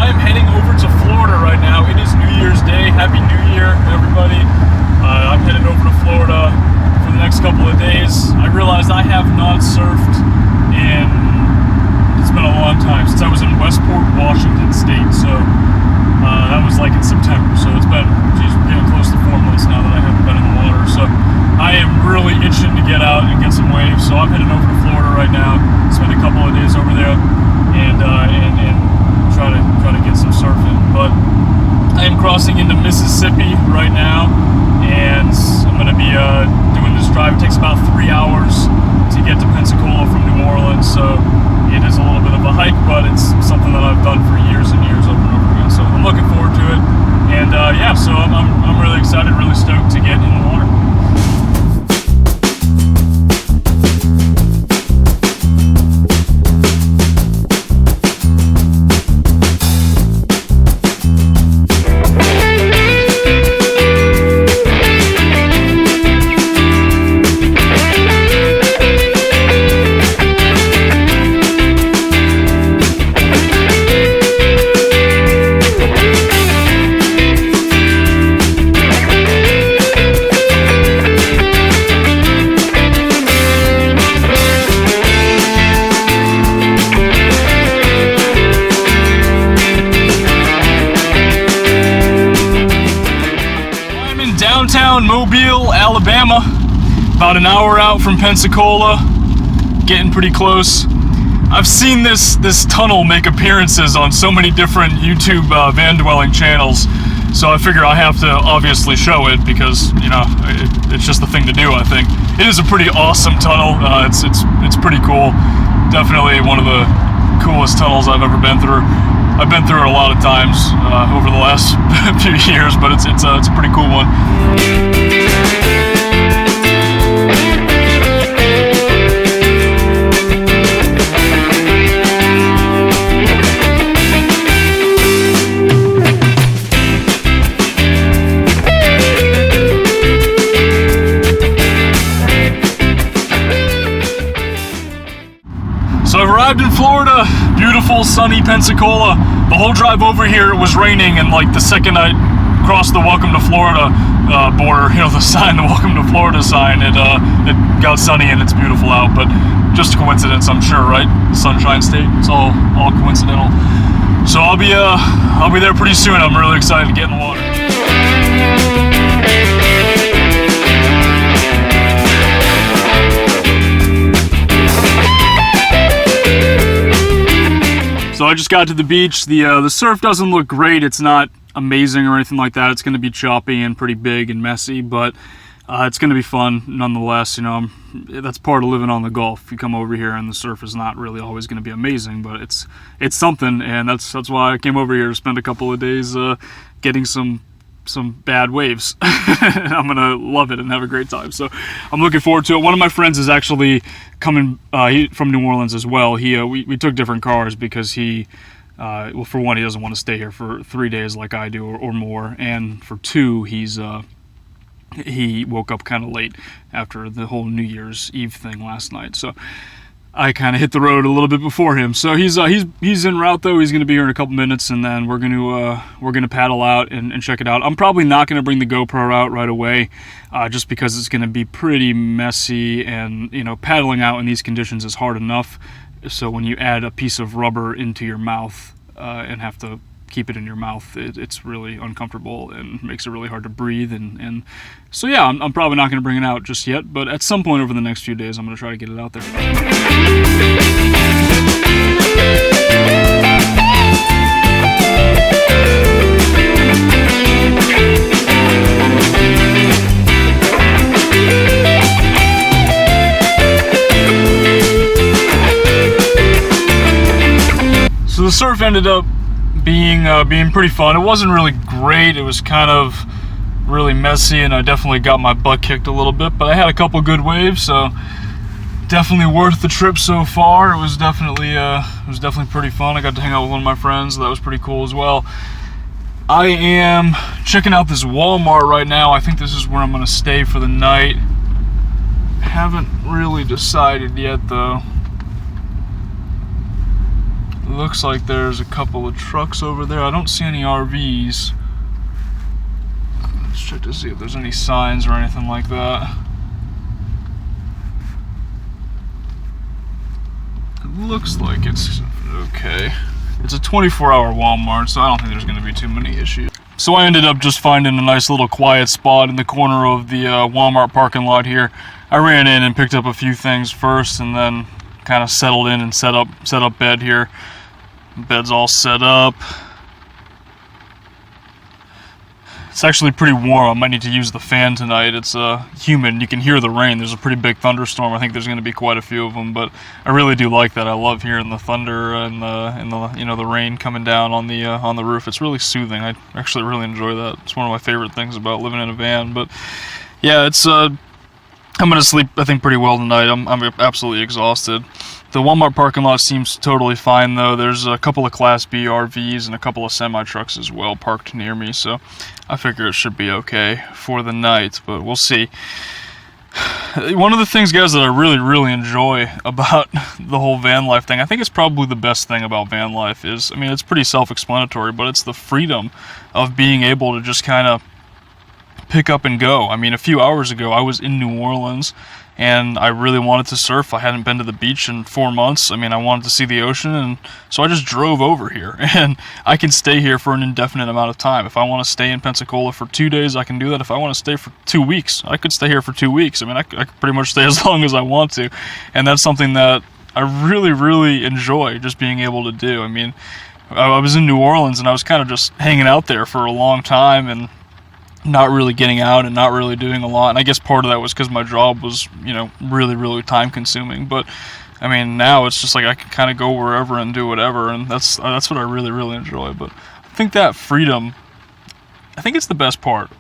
I am heading over to Florida right now. It is New Year's Day. Happy New Year, everybody. I'm headed over to Florida for the next couple of days. I realized I have not surfed in, it's been a long time, since I was in Westport, Washington State. So that was like in September. So it's been, geez, we're getting close to 4 months now that I haven't been in the water. So I am really itching to get out and get some waves. So I'm heading over to Florida right now. Spend a couple of days over there and try to get some surfing. But I am crossing into Mississippi right now, and I'm going to be doing this drive. It takes about 3 hours to get to Pensacola from New Orleans, so it is a little bit of a hike, but it's something that I've done for years and years over and over again. So I'm looking forward to it, and yeah, so I'm really excited, really stoked to get in the water. Downtown Mobile, Alabama, about an hour out from Pensacola, getting pretty close. I've seen this tunnel make appearances on so many different YouTube van dwelling channels, so I figure I have to obviously show it because, you know, it's just the thing to do. I think it is a pretty awesome tunnel. It's pretty cool. Definitely one of the coolest tunnels I've ever been through. I've been through it a lot of times over the last few years, but it's a pretty cool one. So I've arrived in Florida, beautiful sunny Pensacola. The whole drive over here it was raining, and like the second I crossed the Welcome to Florida border, you know, the sign, the Welcome to Florida sign, it got sunny and it's beautiful out. But just a coincidence, I'm sure, right? The Sunshine State, it's all coincidental. So I'll be there pretty soon. I'm really excited to get in the water. So I just got to the beach. The surf doesn't look great. It's not amazing or anything like that. It's going to be choppy and pretty big and messy, but it's going to be fun nonetheless. You know, that's part of living on the Gulf. You come over here and the surf is not really always going to be amazing, but it's something, and that's why I came over here to spend a couple of days getting some bad waves. I'm gonna love it and have a great time, so I'm looking forward to it. One of my friends is actually coming from New Orleans as well. We took different cars because well, for one, he doesn't want to stay here for 3 days like I do or more, and for two, he woke up kind of late after the whole New Year's Eve thing last night, so I kind of hit the road a little bit before him. So he's en route though. He's going to be here in a couple minutes, and then we're going to paddle out and check it out. I'm probably not going to bring the GoPro out right away, just because it's going to be pretty messy, and you know, paddling out in these conditions is hard enough. So when you add a piece of rubber into your mouth and have to keep it in your mouth, it's really uncomfortable and makes it really hard to breathe, and so yeah, I'm probably not going to bring it out just yet, but at some point over the next few days I'm going to try to get it out there. So the surf ended up being pretty fun. It wasn't really great. It was kind of really messy, and I definitely got my butt kicked a little bit, but I had a couple good waves, so definitely worth the trip so far. It was definitely pretty fun. I got to hang out with one of my friends, so that was pretty cool as well. I am checking out this Walmart right now. I think this is where I'm going to stay for the night. Haven't really decided yet though. Looks like there's a couple of trucks over there. I don't see any RVs. Let's check to see if there's any signs or anything like that. It looks like it's okay. It's a 24-hour Walmart, so I don't think there's going to be too many issues. So I ended up just finding a nice little quiet spot in the corner of the Walmart parking lot here. I ran in and picked up a few things first, and then kind of settled in and set up bed here. Bed's all set up. It's actually pretty warm. I might need to use the fan tonight. It's humid. You can hear the rain. There's a pretty big thunderstorm. I think there's going to be quite a few of them, but I really do like that. I love hearing the thunder and the the rain coming down on the roof. It's really soothing. I actually really enjoy that. It's one of my favorite things about living in a van. But yeah, it's I'm gonna sleep, I think, pretty well tonight. I'm absolutely exhausted. The Walmart parking lot seems totally fine, though. There's a couple of Class B RVs and a couple of semi-trucks as well parked near me, so I figure it should be okay for the night, but we'll see. One of the things, guys, that I really enjoy about the whole van life thing, I think it's probably the best thing about van life is, I mean, it's pretty self-explanatory, but it's the freedom of being able to just kind of pick up and go. I mean, a few hours ago, I was in New Orleans, and I really wanted to surf. I hadn't been to the beach in 4 months. I mean, I wanted to see the ocean, and so I just drove over here. And I can stay here for an indefinite amount of time. If I want to stay in Pensacola for 2 days, I can do that. If I want to stay for 2 weeks, I could stay here for 2 weeks. I mean, I could pretty much stay as long as I want to. And that's something that I really enjoy, just being able to do. I mean, I was in New Orleans, and I was kind of just hanging out there for a long time, and not really getting out and not really doing a lot. And I guess part of that was because my job was, you know, really time consuming. But I mean, now it's just like I can kind of go wherever and do whatever, and that's what I really enjoy. But I think that freedom, I think it's the best part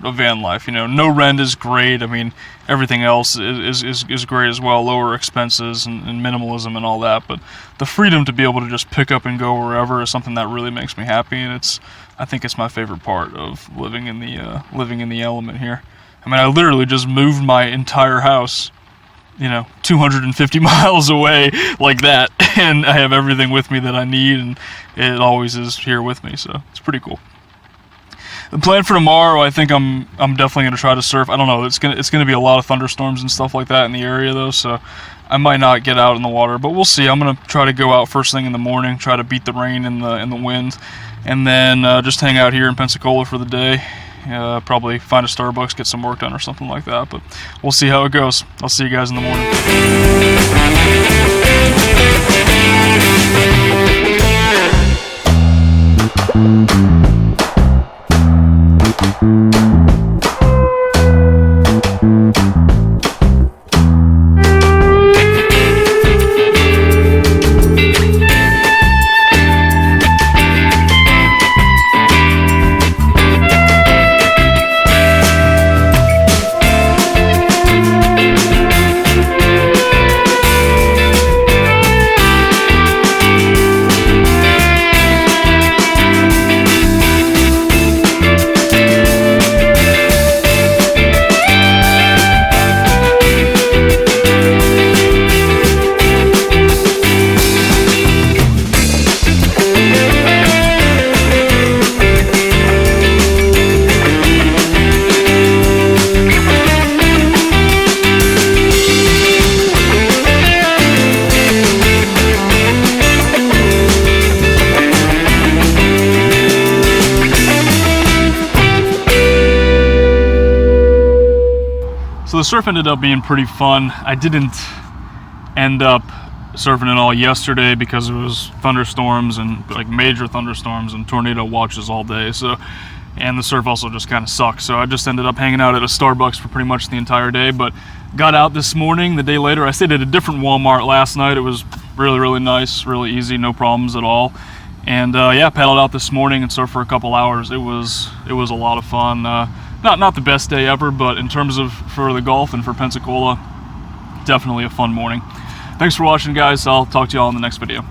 of van life. You know, no rent is great. I mean, everything else is great as well. Lower expenses and minimalism and all that. But the freedom to be able to just pick up and go wherever is something that really makes me happy, and I think it's my favorite part of living in the element here. I mean, I literally just moved my entire house, you know, 250 miles away like that, and I have everything with me that I need, and it always is here with me. So it's pretty cool. The plan for tomorrow, I think I'm definitely gonna try to surf. I don't know. It's gonna be a lot of thunderstorms and stuff like that in the area though, so I might not get out in the water, but we'll see. I'm gonna try to go out first thing in the morning, try to beat the rain and the wind, and then just hang out here in Pensacola for the day. Probably find a Starbucks, get some work done or something like that. But we'll see how it goes. I'll see you guys in the morning. So the surf ended up being pretty fun. I didn't end up surfing at all yesterday because it was thunderstorms and like major thunderstorms and tornado watches all day. So, and the surf also just kind of sucks. So I just ended up hanging out at a Starbucks for pretty much the entire day, but got out this morning, the day later. I stayed at a different Walmart last night. It was really nice, really easy, no problems at all. And yeah, paddled out this morning and surfed for a couple hours. It was a lot of fun. Not the best day ever, but in terms of for the golf and for Pensacola, definitely a fun morning. Thanks for watching, guys. I'll talk to you all in the next video.